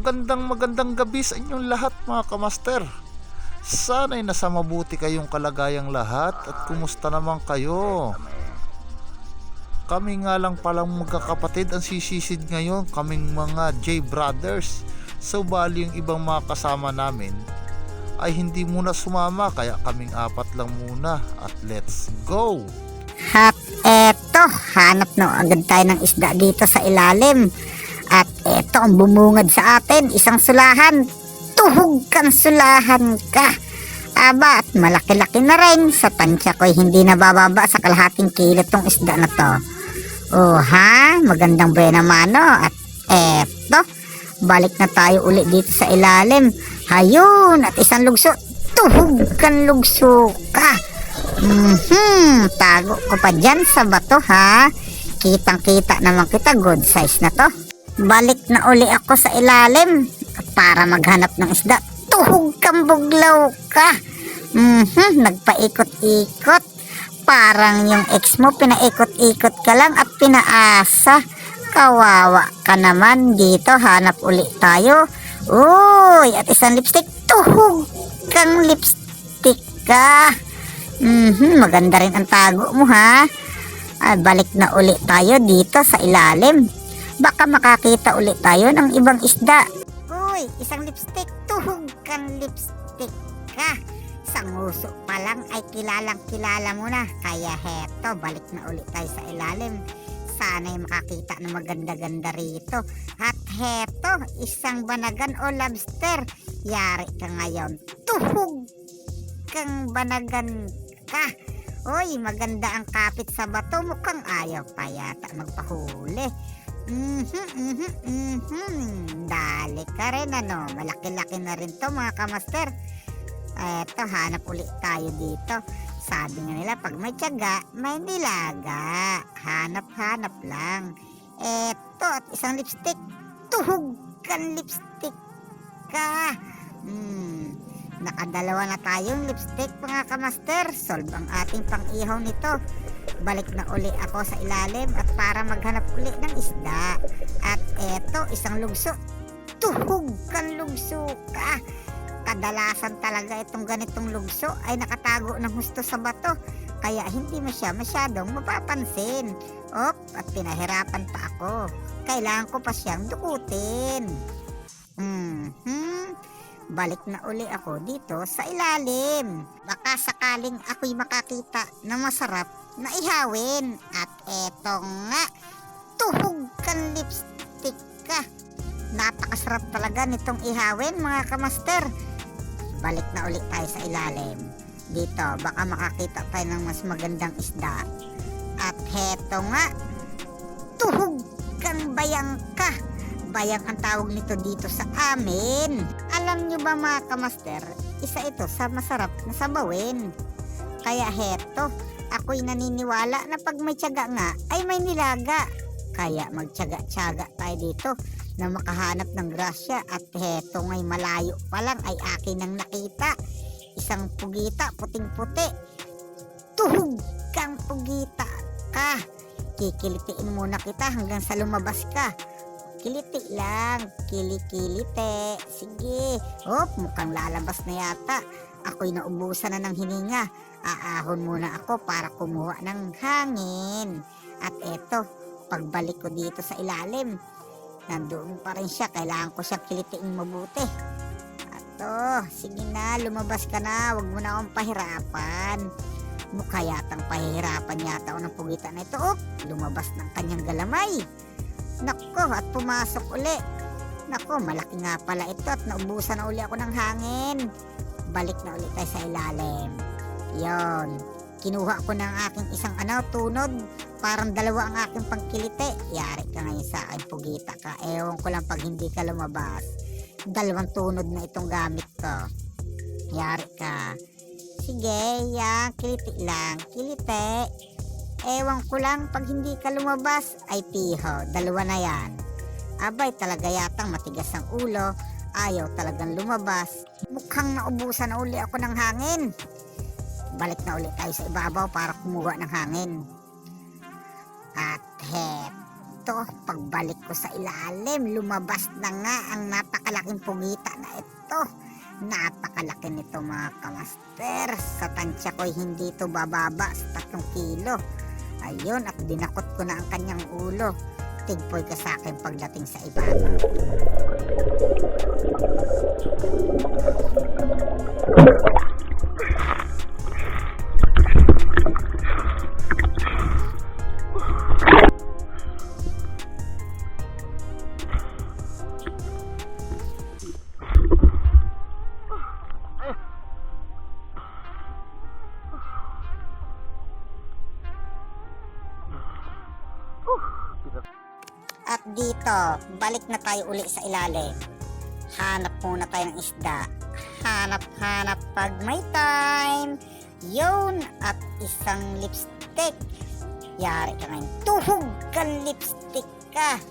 magandang gabi sa inyong lahat mga kamaster. Sana'y nasa mabuti kayong kalagayang lahat at kumusta naman kayo? Kami nga lang palang magkakapatid ang sisisid ngayon, kaming mga J Brothers. So bali yung ibang mga kasama namin ay hindi muna sumama, kaya kaming apat lang muna at let's go! At eto, hanap na agad tayo ng isda dito sa ilalim. At eto ang bumungad sa atin, isang sulahan. Tuhog kang sulahan ka. Aba, at malaki-laki na rin. Sa tansya ko'y hindi nabababa sa kalahating kilo tong isda na to. Oh ha, magandang buena mano. At eto, balik na tayo uli dito sa ilalim. Hayun, at isang lugso. Tuhog kang lugso ka. Tago ko pa dyan sa bato ha. Kitang-kita naman kita, good size na to. Balik na uli ako sa ilalim para maghanap ng isda. Tuhog kang buglaw ka. Nagpaikot-ikot. Parang yung ex mo, pinaikot-ikot ka lang at pinaasa. Kawawa ka naman. Dito hanap uli tayo. Uy, at isang lipstick. Tuhog kang lipstick ka. Maganda rin ang tago mo ha. Balik na uli tayo dito sa ilalim. Baka makakita ulit tayo ng ibang isda. Uy, isang lipstick. Tuhog kang lipstick ka. Sa nguso pa lang ay kilalang kilala mo na. Kaya heto, balik na ulit tayo sa ilalim. Sana'y makakita ng maganda-ganda rito. At heto, isang banagan o lobster. Yari ka ngayon. Tuhog kang banagan ka. Uy, maganda ang kapit sa bato. Mukhang ayaw pa yata magpahuli. Dali ka rin ano. Malaki-laki na rin to mga kamaster. Eto, hanap ulit tayo dito. Sabi nga nila, pag may tiyaga, may nilaga. Hanap-hanap lang. Eto, at isang lipstick. Tuhog kang lipstick ka. Nakadalawa na tayong lipstick mga kamaster. Solve ang ating pang-ihaw nito. Balik na uli ako sa ilalim at para maghanap uli ng isda. At eto, isang lugso. Tuhog kang lugso ka. Kadalasan talaga itong ganitong lugso ay nakatago ng husto sa bato. Kaya hindi mo siya masyadong mapapansin. At pinahirapan pa ako. Kailangan ko pa siyang dukutin. Balik na uli ako dito sa ilalim. Baka sakaling ako'y makakita na masarap na ihawin. At eto nga, tuhog kang lipstick ka. Napakasarap talaga nitong ihawin mga kamaster. Balik na uli tayo sa ilalim. Dito, baka makakita tayo ng mas magandang isda. At heto nga, tuhog kang bayang ka. Bayang ang tawag nito dito sa amin. Alam nyo ba mga kamaster, isa ito sa masarap na sabawin. Kaya heto, ako'y naniniwala na pag may tiyaga nga ay may nilaga. Kaya magtiyaga-tiyaga tayo dito na makahanap ng grasya. At heto nga'y malayo pa lang ay akin ang nakita. Isang pugita, puting-puti. Tuhog kang pugita ka. Kikilitiin muna kita hanggang sa lumabas ka. Kiliti lang, kili-kilite. Sige. Mukhang lalabas na yata. Ako'y naubusan na ng hininga. Aahon muna ako para kumuha ng hangin. At eto, pagbalik ko dito sa ilalim, nandoon pa rin siya. Kailangan ko siyang kilitiin mabuti. Ato, sige na, lumabas ka na. Huwag mo na akong pahirapan. Mukha yatang pahihirapan yata ako ng pugita na ito. Lumabas ng kanyang galamay. Nako, at pumasok uli. Nako, malaki nga pala ito at naubusan na uli ako ng hangin. Balik na uli tayo sa ilalim. Yon, kinuha ko ng aking isang tunod. Parang dalawa ang aking pangkilite. Yari ka ngayon sa akin, pugita ka. Ewan ko lang pag hindi ka lumabas. Dalawang tunod na itong gamit ko. Yari ka. Sige, yan, kiliti lang. Kilite. Ewan ko lang pag hindi ka lumabas ay piho, dalawa na yan. Abay, talaga yatang matigas ang ulo. Ayaw talagang lumabas. Mukhang naubusan na uli ako ng hangin. Balik na ulit tayo sa ibabaw para kumuha ng hangin. At dito, pagbalik ko sa ilalim, lumabas na nga ang napakalaking pugita na ito. Napakalaki nito mga kamaster. Sa tansya ko'y hindi ito bababa sa 3 kilo. Ayun, at dinakot ko na ang kanyang ulo. Tigpoy ka sa akin pagdating sa ibabaw. At dito, balik na tayo uli sa ilalim. Hanap muna tayo ng isda. Hanap pag may time. Yun, at isang lipstick. Yari ka ngayon. Tuhog kang lipstick ka.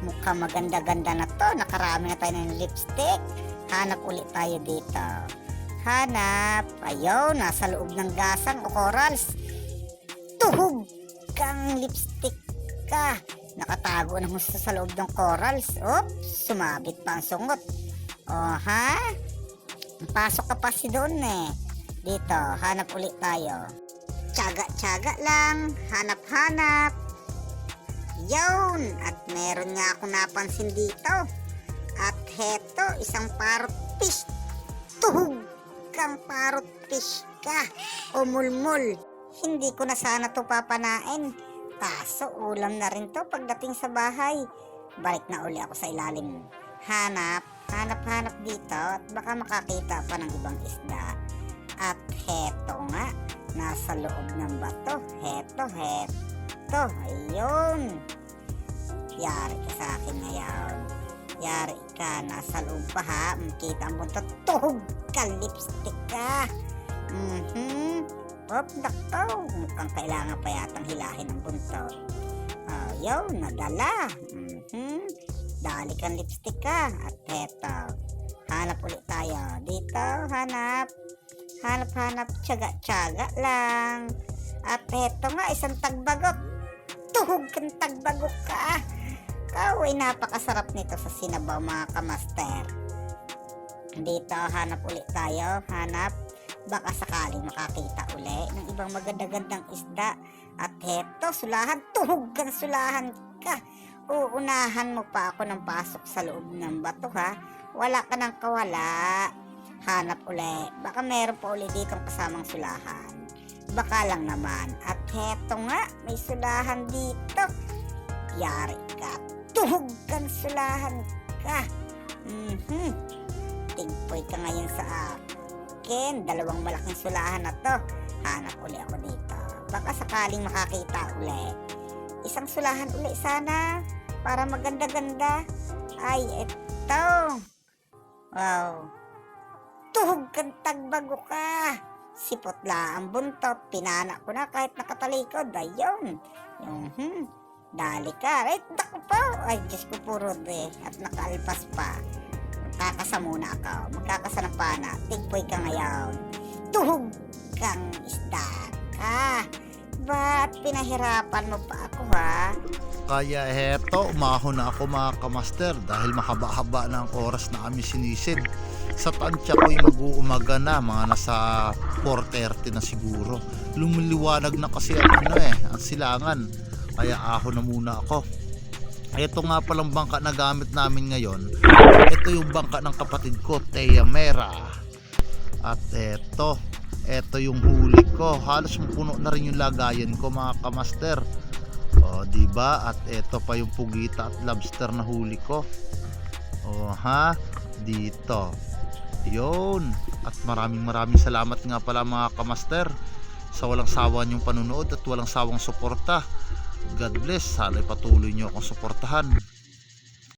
Mukhang maganda-ganda na to. Nakarami na tayo ng lipstick. Hanap ulit tayo dito. Hanap. Ayun, nasa loob ng gasang o corals. Tuhog kang lipstick ka. Nakatago na gusto sa loob ng corals. Oops, sumabit pa ang sungot. O ha? Pasok ka pa si doon eh. Dito, hanap ulit tayo. Tsaga-tsaga lang. Hanap-hanap. Yun, at meron nga ako napansin dito. At heto, isang parrot fish. Tuhog kang parrot fish ka. O mulmul. Hindi ko na sana to papanain. Kaso ulam na rin to pagdating sa bahay. Balik na uli ako sa ilalim. Hanap dito at baka makakita pa ng ibang isda. At heto nga, nasa loob ng bato. Heto. Ayun. Yari ka sa akin ngayon. Yari ka, nasa loob pa ha. Makita ang buntot. Tuhog ka, lipstick ka. Hop, nakto. Mukhang kailangan pa yatang hilahin ang buntot. Yun, nadala. Dali kang lipstick ka. At heto. Hanap ulit tayo. Dito, hanap. Hanap, tsaga-tsaga lang. At heto nga, isang tagbagok. Tuhog kang tagbagok ka. Ay, napakasarap nito sa sinabaw mga kamaster. Dito, hanap ulit tayo. Hanap. Baka sakaling makakita uli ng ibang maganda-gandang isda. At heto, sulahan. Tuhog kang sulahan ka. Uunahan mo pa ako ng pasok sa loob ng bato ha. Wala ka nang kawala. Hanap uli. Baka meron pa uli ditong kasamang sulahan. Baka lang naman. At heto nga, may sulahan dito. Yari ka. Tuhog kang sulahan ka. Tingpoy ka ngayon sa akin. 2 malaking sulahan na to. Hanap uli ako dito. Baka sakaling makakita uli. Isang sulahan uli sana. Para maganda-ganda. Ay, eto. Wow. Tuhog kang tagbago ka. Sipotla ang buntot. Pinana ko na kahit nakatalikod. Ayun. Dali ka. Ay, naku po. Ay, Diyos ko puro de. At nakaalpas pa. Magkakasa muna ako. Magkakasa ng pana. Tigpoy ka ngayon. Tuhog kang isda ka. Ba't pinahirapan mo pa ako ha? Kaya heto, umahon na ako mga kamaster dahil mahaba-haba na ang oras na kami sinisid. Sa tansya ko'y mag-uumaga na, mga nasa 4:30 na siguro. Lumiliwanag na kasi ang silangan. Kaya ahon na muna ako. Ito nga palang bangka na gamit namin ngayon. Ito yung bangka ng kapatid ko, Thea Mera. At ito yung huli ko. Halos puno na rin yung lagayan ko mga kamaster. O, diba? At ito pa yung pugita at lobster na huli ko. O ha, dito. Yun. At maraming salamat nga pala mga kamaster sa walang sawa niyong panunood at walang sawang suporta. God bless. Sana'y patuloy niyo akong suportahan.